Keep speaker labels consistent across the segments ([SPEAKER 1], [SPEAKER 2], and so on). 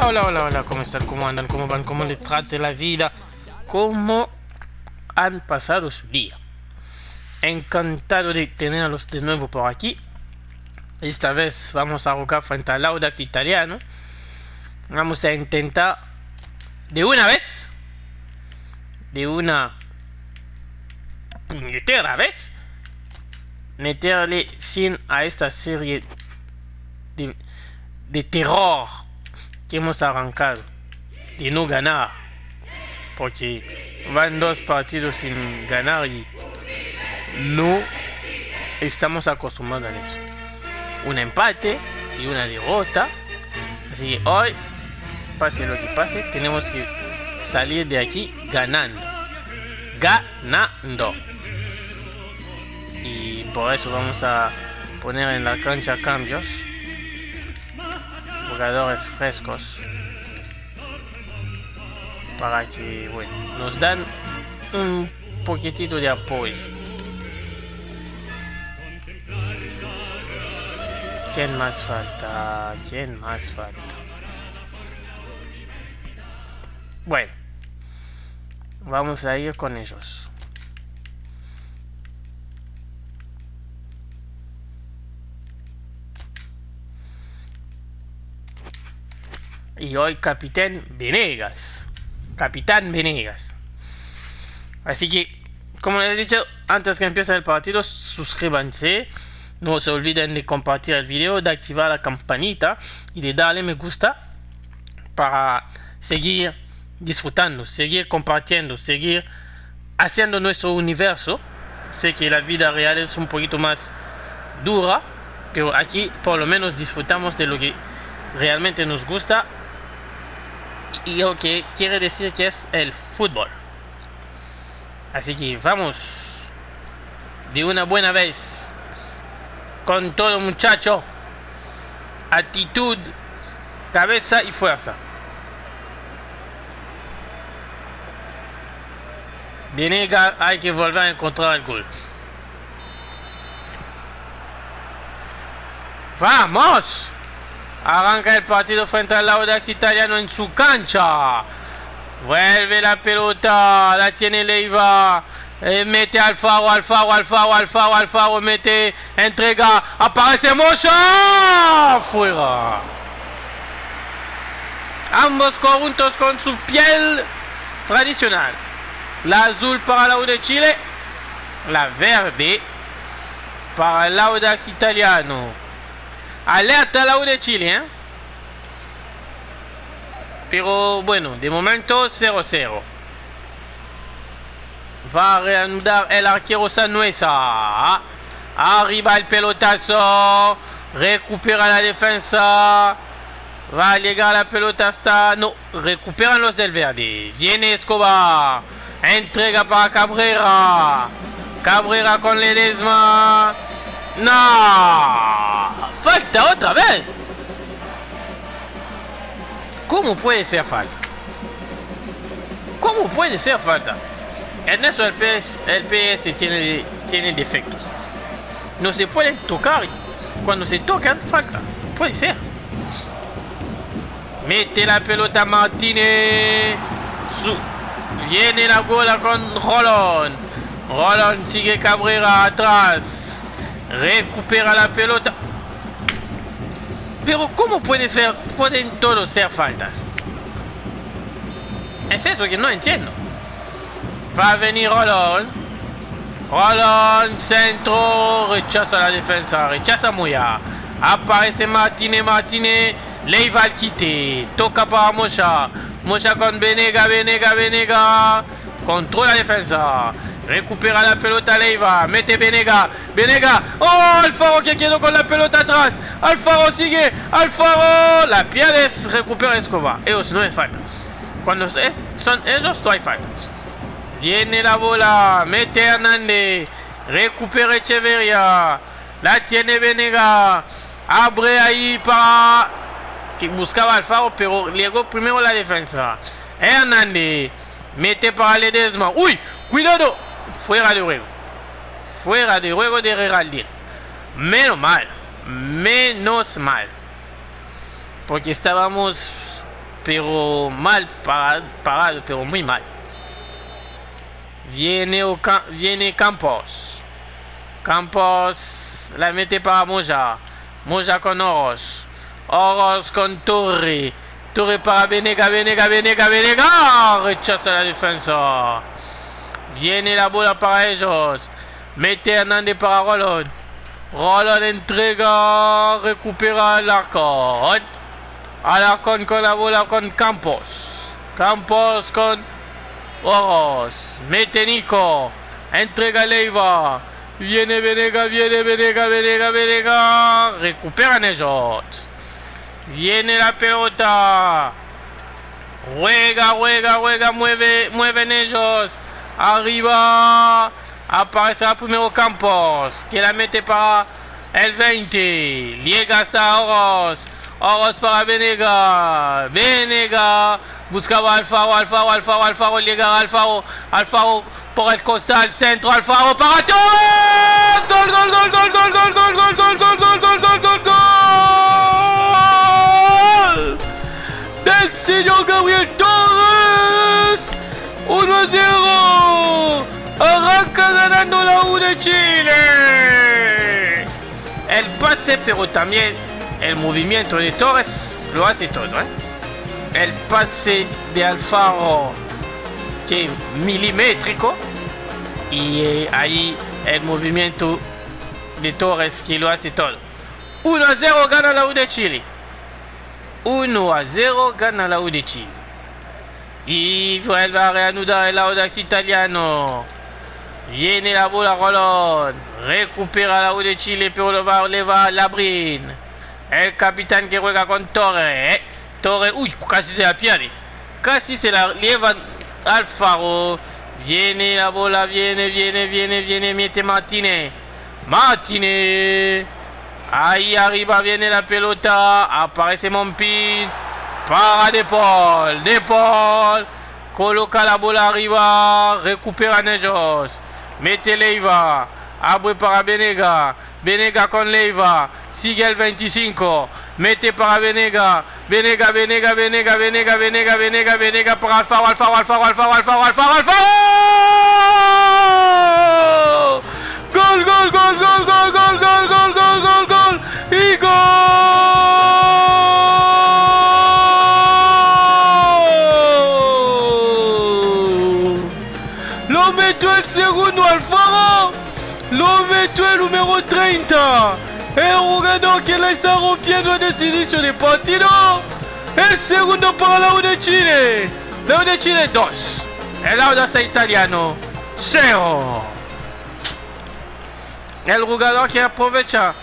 [SPEAKER 1] Hola, hola, hola, hola, ¿cómo están? ¿Cómo andan? ¿Cómo van? ¿Cómo les trate la vida? ¿Cómo han pasado su día? Encantado de tenerlos de nuevo por aquí. Esta vez vamos a jugar frente al Audax Italiano. Vamos a intentar de una vez, de una puñetera vez, meterle fin a esta serie de terror que hemos arrancado, de no ganar, porque van 2 partidos sin ganar y no estamos acostumbrados a eso. Un empate y una derrota. Así que hoy, pase lo que pase, tenemos que salir de aquí ganando. Y por eso vamos a poner en la cancha cambios, jugadores frescos, para que, bueno, nos dan un poquitito de apoyo. ¿Quién más falta? ¿Quién más falta? Bueno, vamos a ir con ellos. Y hoy Capitán Venegas. Capitán Venegas. Así que, como les he dicho, antes que empiece el partido, suscríbanse. No se olviden de compartir el video, de activar la campanita y de darle me gusta para seguir disfrutando, seguir compartiendo, seguir haciendo nuestro universo. Sé que la vida real es un poquito más dura, pero aquí por lo menos disfrutamos de lo que realmente nos gusta y lo que quiere decir que es el fútbol. Así que vamos de una buena vez con todo, muchacho. Actitud, cabeza y fuerza. Venegas, hay que volver a encontrar el gol. ¡Vamos! Arranca el partido frente al Audax Italiano en su cancha. Vuelve la pelota, la tiene Leiva. Mete Alfaro, mete, entrega, aparece Mocha, fuera. Ambos conjuntos con su piel tradicional. La azul para la U de Chile, la verde para el Audax Italiano. Alerta la U de Chile, ¿eh? Pero bueno, de momento 0-0. Va a reanudar el arquero Sanhueza. Arriba el pelotazo. Recupera la defensa. Va a llegar la pelota hasta... No, recuperan los del verde. Viene Escobar. Entrega para Cabrera. Cabrera con Ledesma. No. Falta otra vez. ¿Cómo puede ser falta? ¿Cómo puede ser falta? En eso el PS tiene defectos. No se pueden tocar. Cuando se tocan, falta. Puede ser. Mete la pelota Martínez. Viene la bola con Rolón. Rolón sigue Cabrera atrás. Recupera la pelota. Pero ¿cómo pueden todos ser faltas? Es eso que no entiendo. Va a venir Rolón. Rolón, centro. Rechaza la defensa. Rechaza Moya. Aparece Martínez. Leiva al quite. Toca para Mocha. Mocha con Venega. Controla la defensa. Recupera la pelota Leiva. Mete Venega. Oh, Alfaro que quedó con la pelota atrás. Alfaro sigue. Alfaro. La pierde. Recupera Escobar. Ellos no es falta. Cuando son ellos no hay falta. Viene la bola, mete Hernández, recupera Echeverria, la tiene Venega, abre ahí para que buscaba Alfaro, pero llegó primero la defensa. Hernández, mete para Ledesma, uy, cuidado, fuera de juego de Geraldine. Menos mal, porque estábamos pero mal parado, pero muy mal. Viene Campos. Campos la mete para Moya. Moya con Oros. Oros con Torre. Torre para Venega. Rechaza la defensa. Viene la bola para ellos. Mete Hernández para Rolón. Rolón entrega. Recupera Alarcón. Alarcón con la bola con Campos. Campos con Oros. Mete Nico. Entrega Leiva. Viene Venega. Recuperan ellos. Viene la pelota. Juega. Mueven ellos. Arriba. Aparece primero Campos. Que la mete para el 20. Llega hasta Oros. Oros para Venega. Buscaba Alfaro. Llega Alfaro por el costal. Centro. Alfaro para todos. Gol. Del señor Gabriel Torres. 1-0. Arranca ganando la U de Chile. El pase, pero también el movimiento de Torres lo hace todo, ¿eh? El pase de Alfaro, que es milimétrico, y ahí el movimiento de Torres que lo hace todo. 1-0 gana la U de Chile. 1-0 gana la U de Chile. Y vuelve a reanudar el Audax italiano. Viene la bola Rolón. Recupera la U de Chile, pero le va Labrín. El capitán que juega con Torre. Torre, uy, casi se la pierde. Casi se la lleva Alfaro. Viene la bola, viene, mete Martínez. Ahí arriba viene la pelota. Aparece Monpin. Para De Paul. Coloca la bola arriba. Recuperan ellos. Mete Leiva. Abre para Venega con Leiva. Sigue el 25. Mete para Venega para Alfaro. Gol. Y gol. Lo metió el segundo Alfaro. Lo metió el número 30. El jugador que le está rompiendo en este inicio de partido. El segundo para la U de Chile. La U de Chile 2. El Audax italiano 0. El jugador que aprovecha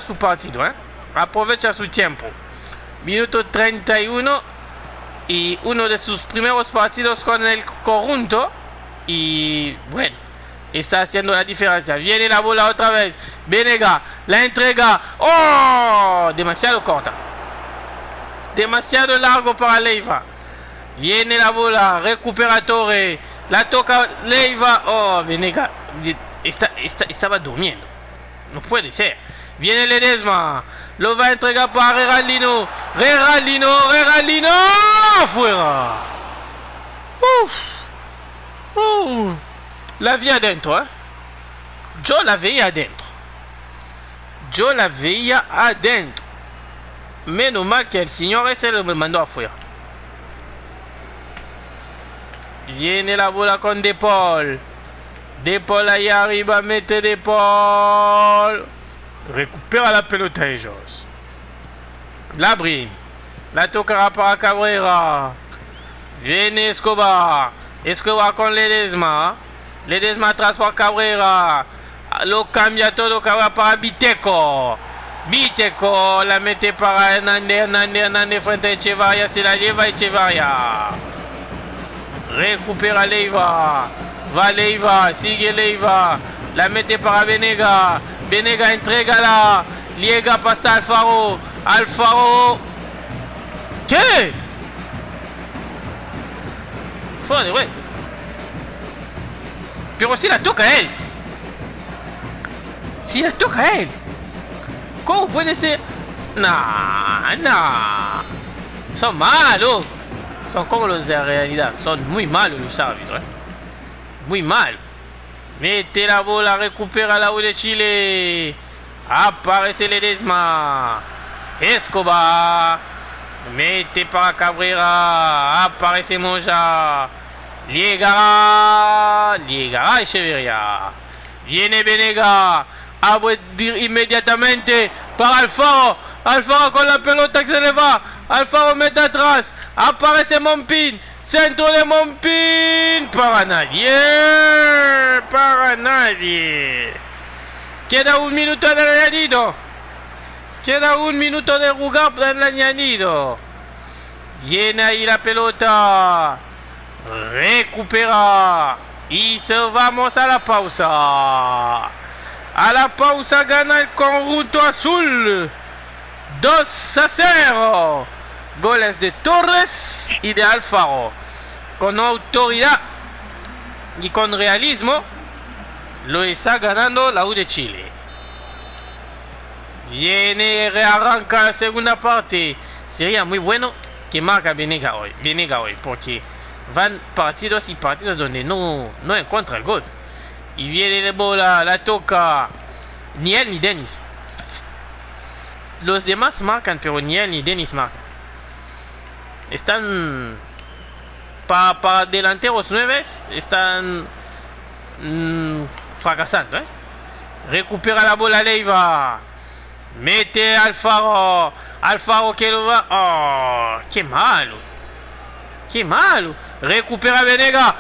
[SPEAKER 1] su partido, aprovecha su tiempo. Minuto 31 y uno de sus primeros partidos con el conjunto. Y bueno, está haciendo la diferencia. Viene la bola otra vez. Venega, la entrega. ¡Oh! Demasiado corta. Demasiado largo para Leiva. Viene la bola. Recupera Torre. La toca Leiva. Oh, Venega. Estaba durmiendo. No puede ser. Viene Ledesma. Lo va a entregar para Geraldino. Afuera. La vi adentro, Yo la veía adentro. Menos mal que el señor ese lo mandó afuera. Viene la bola con De Paul. De Paul ahí arriba, mete De Paul. Recupera la pelota ellos. Labrín. La tocará para Cabrera. Viene Escobar. Escobar con Ledesma. Ledesma atrás para Cabrera. Lo cambia todo Cabrera para Biteco. La mete para Hernández frente a Echevarria. Se la lleva Echevarria. Recupera Leiva. Va Leiva. Sigue Leiva. La mete para Venega. Entrégala. Llega hasta Alfaro. ¿Qué? Fuera de red. Pero si la toca a él. ¿Cómo puede ser? Nah. Son malos. Son como los de la realidad. Son muy malos los árbitros. Muy mal. Mete la bola, recupera la U de Chile. Aparece Ledesma. Escobar. Mete para Cabrera. Aparece Moya. Llegará Echeverría. Viene Venega. Abre inmediatamente para Alfaro. Alfaro con la pelota que se le va. Alfaro mete atrás. Aparece Monpin. Centro de Monpin. Para nadie. Para nadie. Queda un minuto de añadido. Queda un minuto de jugar para el añadido. Viene ahí la pelota. Recupera. Y se vamos a la pausa. A la pausa gana el conjunto azul. 2-0. Goles de Torres y de Alfaro. Con autoridad y con realismo lo está ganando la U de Chile. Viene, rearranca la segunda parte. Sería muy bueno que marca Venega hoy. Porque van partidos y partidos donde no encuentra el gol. Y viene de bola, la toca. Ni él ni Dennis. Los demás marcan, pero ni él ni Dennis marcan. Están para delanteros 9, están fracasando. Recupera la bola Leiva. Mete Alfaro. Alfaro que lo va. Oh, qué malo. Qué malo. Recupera Venega.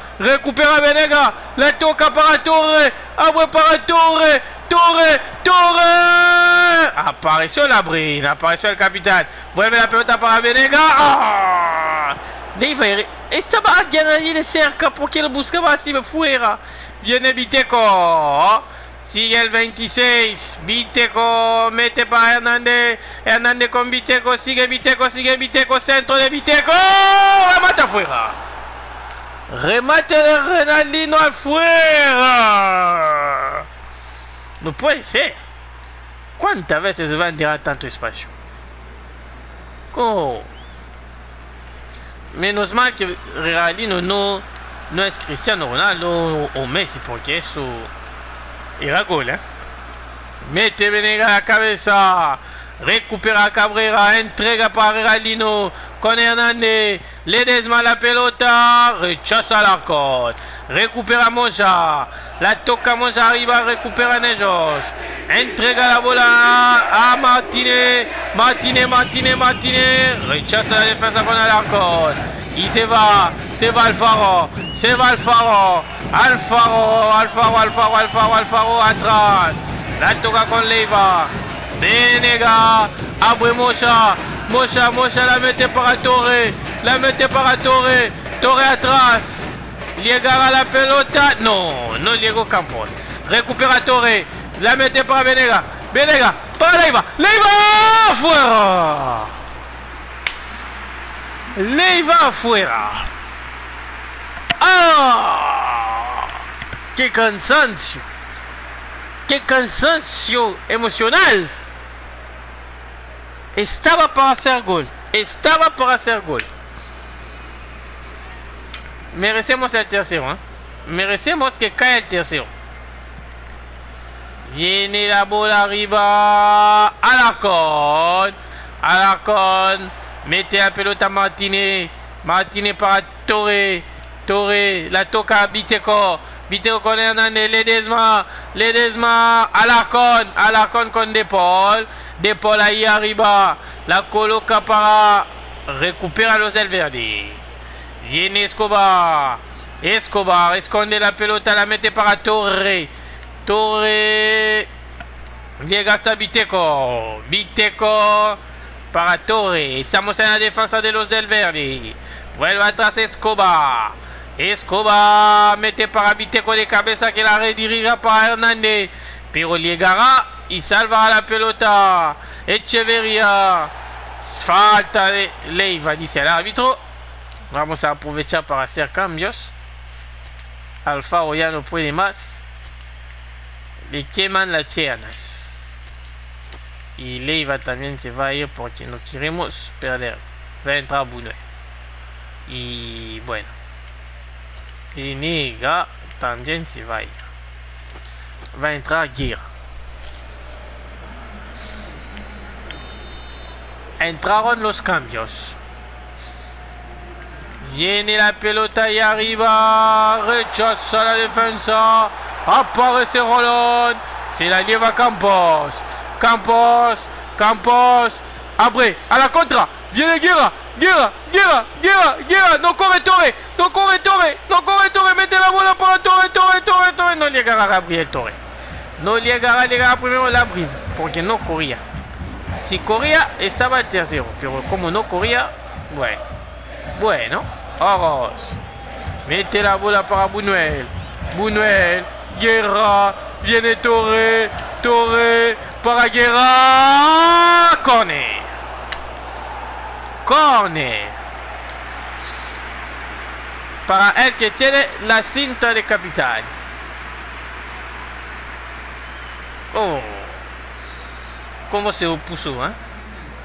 [SPEAKER 1] La toca para Torre. Abre para Torre. Apareció la brina. Apareció el capitán. Vuelve la pelota para Venega. Oh. Leiva estaba alguien allí de cerca porque lo buscaba así de fuera. Viene Biteco. Sigue el 26. Biteco mete para Hernández. Hernández con Biteco. Sigue Biteco. Centro de Biteco. Remate afuera. Remate de Renaldino afuera. No puede ser. ¿Cuántas veces van a tirar tanto espacio? Oh. Menos mal que Renaldino no es Cristiano Ronaldo o Messi, porque eso era gol, Mete Venega a la cabeza. Recupera a Cabrera. Entrega para Renaldino con Hernández. Ledesma la pelota. Rechaza Alarcón. Recupera Moya. La toca Moya arriba. Recuperan ellos. Entrega la bola a Martínez. Rechaza la defensa con Alarcón. Y se va Alfaro. Alfaro atrás. La toca con Leiva. Venega. Abre Moya la mete para Torre. Torre atrás. Llegará la pelota. No llegó Campos. Recupera Torre. La mete para Venega para Leiva. Leiva afuera. ¡Ah! ¡Qué cansancio emocional! Estaba para hacer gol. Merecemos el tercero, Merecemos que caiga el tercero. Viene la bola arriba. Alarcón. Mete la pelota a Martínez para Torre. La toca a Biteco con Hernández. Ledesma. Alarcón con De Paul ahí arriba. La coloca para recuperar los del verde. Viene Escobar. Esconde la pelota. La mete para Torre. Llega hasta Biteco para Torre. Estamos en la defensa de los del verde. Vuelve atrás Escobar. Mete para Biteco de cabeza que la redirija para Hernández. Pero llegará y salvará la pelota. Echeverría. Falta de Leiva, dice el árbitro. Vamos a aprovechar para hacer cambios. Alfaro ya no puede más. Le queman las piernas. Y Leiva también se va a ir porque no queremos perder. va a entrar Buñuel. Y bueno. Y Niga también se va a ir. Va a entrar Guerra. Entraron los cambios. Viene la pelota ahí arriba. Rechaza la defensa. Aparece Rolón. Se la lleva Campos. Campos. Abre. A la contra. Viene Guerra. No corre Torre. Mete la bola para Torre. No llegará Gabriel Torre. No llegará primero Labrín. Porque no corría. Si corría, estaba el tercero. Pero como no corría, bueno. Oroz. Mete la bola para Buñuel. Guerra. Viene Torre para Guerra. Corner. Para el que tiene la cinta de capitán. Oh. Cómo se opuso,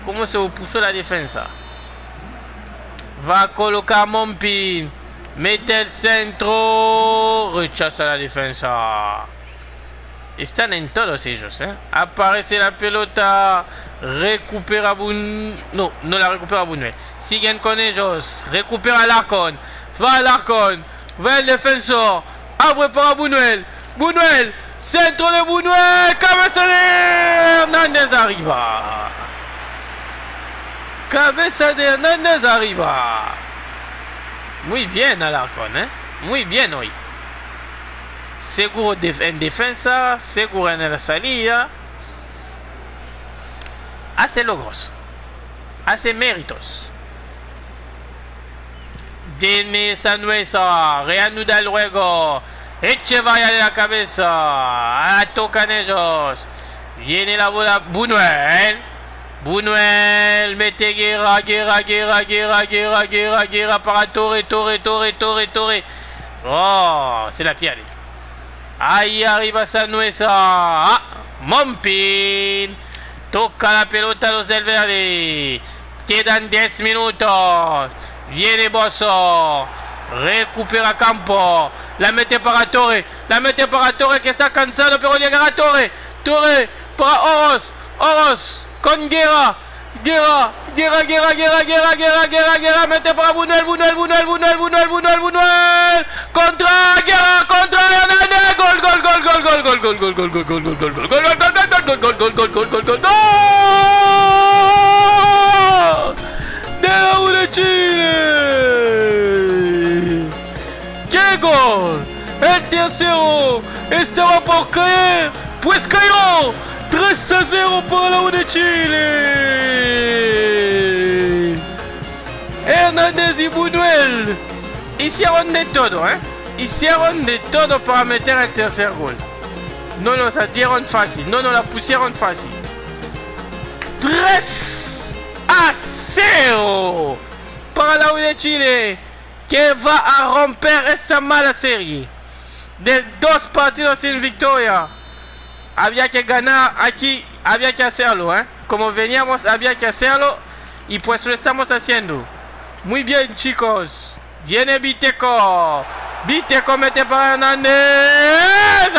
[SPEAKER 1] Cómo se opuso la defensa. Va a colocar Mompin. Mete el centro. Rechaza la defensa. Están en todos ellos, Aparece la pelota. Recupera Buñuel. No la recupera Buñuel. Siguen con ellos. Recupera Alarcón. Va Alarcón. Va el defensor. Abre para Buñuel. Centro de Buñuel. Cabeza de Hernández arriba. Muy bien Alarcón, Muy bien hoy. Seguro en defensa. Seguro en la salida. Hace logros. Hace méritos. Dennis Sanuesa. Reanuda el juego. Echevarría de la cabeza. Tocan ellos. Viene la bola. Buñuel. Mete Guerra para Torre. Oh, se la pierde. Ahí arriba Sanuesa. Mompin. Toca la pelota a los del Verde. Quedan 10 minutos. Viene Bosso. Recupera Campo. La mete para Torre que está cansado, pero llegará Torre para Oroz. Con Guerra. Mete para Buñuel. Contra Hernández. Gol. De la U de Chile. ¡Qué gol! El tercero estaba por caer, pues cayó. 3-0 para la U de Chile. Hernández y Buñuel hicieron de todo, Hicieron de todo para meter el tercer gol. No nos la dieron fácil, no nos la pusieron fácil. 3-0 para la U de Chile, que va a romper esta mala serie de 2 partidos sin victoria. Había que ganar aquí, había que hacerlo, Como veníamos, había que hacerlo, y pues lo estamos haciendo. Muy bien, chicos. Viene Biteco. Mete para Hernández.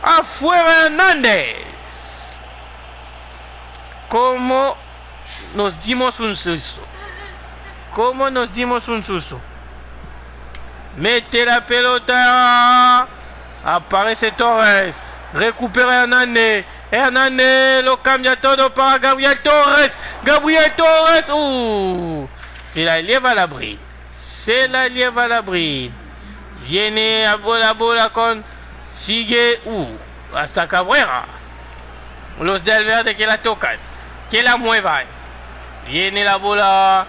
[SPEAKER 1] Afuera Hernández. ¿Cómo nos dimos un susto? Mete la pelota. Aparece Torres. Recupera Hernández. Lo cambia todo para Gabriel Torres. Se la lleva la Bril. Viene a la bola con... Sigue... hasta Cabrera. Los del Verde que la tocan. Que la muevan. Viene la bola...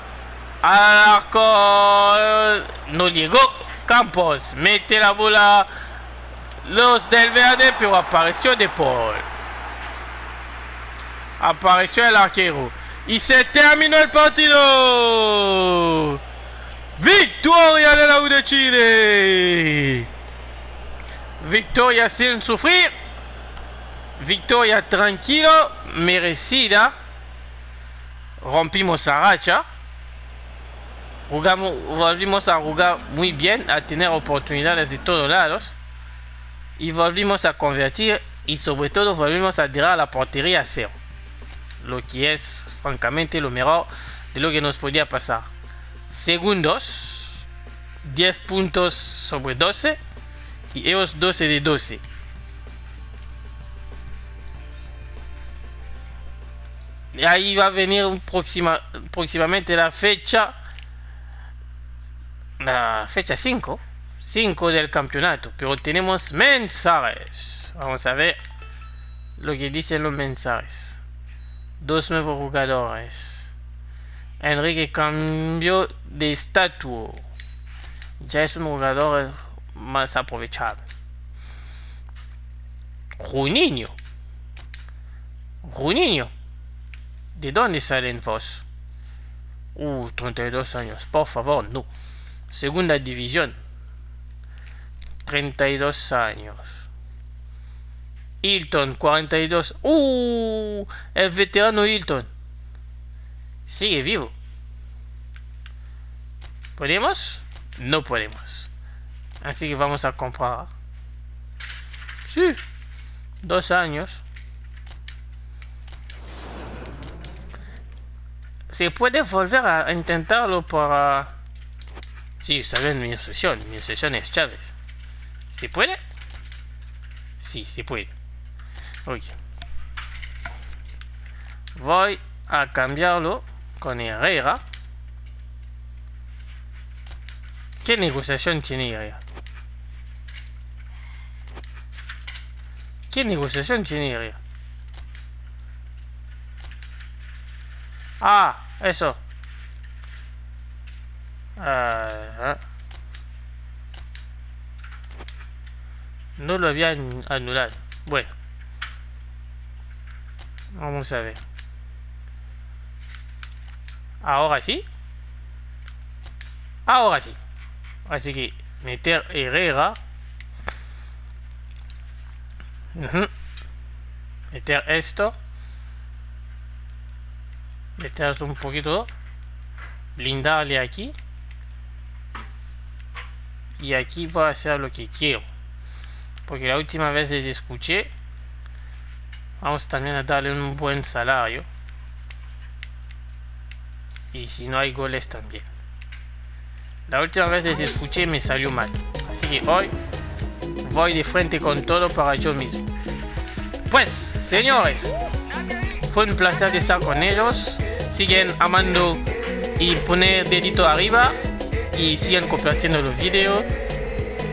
[SPEAKER 1] al arco. No llegó. Campos. Mete la bola... Los del Verde, pero apareció De Paul. Apareció el arquero. Y se terminó el partido. Victoria de la U de Chile. Victoria sin sufrir. Victoria tranquilo, merecida. rompimos la racha. Volvimos a jugar muy bien, a tener oportunidades de todos lados. Y volvimos a convertir y sobre todo volvimos a tirar la portería a cero. Lo que es francamente lo mejor de lo que nos podía pasar. Segundos, 10 puntos sobre 12 y ellos 12 de 12. Y ahí va a venir próximamente la fecha 5 del campeonato, pero tenemos mensajes. Vamos a ver lo que dicen los mensajes. 2 nuevos jugadores. Enrique cambió de estatus. Ya es un jugador más aprovechable. Juninho. ¿De dónde salen vos? 32 años. Por favor, no. Segunda división. 32 años. Hilton, 42. El veterano Hilton. Sigue vivo. ¿Podemos? No podemos. Así que vamos a comprar. Sí. 2 años. Se puede volver a intentarlo para... Sí, saben mi obsesión es Chávez. ¿Se puede? Sí, se puede. Ok. Voy a cambiarlo con Herrera. ¿Qué negociación tiene Herrera? Ah, eso. No lo había anulado. Bueno. Vamos a ver. Ahora sí. Así que meter Herrera. Meter esto. Meter un poquito. Blindarle aquí. Y aquí voy a hacer lo que quiero. Porque la última vez les escuché. Vamos también a darle un buen salario. Y si no hay goles también. La última vez les escuché me salió mal. Así que hoy voy de frente con todo para yo mismo. Pues, señores, fue un placer estar con ellos. Siguen amando y poner dedito arriba. Y sigan compartiendo los videos.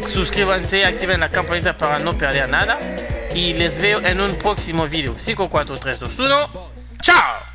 [SPEAKER 1] Suscríbanse, activen la campanita para no perder nada. Y les veo en un próximo video. 5, 4, 3, 2, 1. ¡Chao!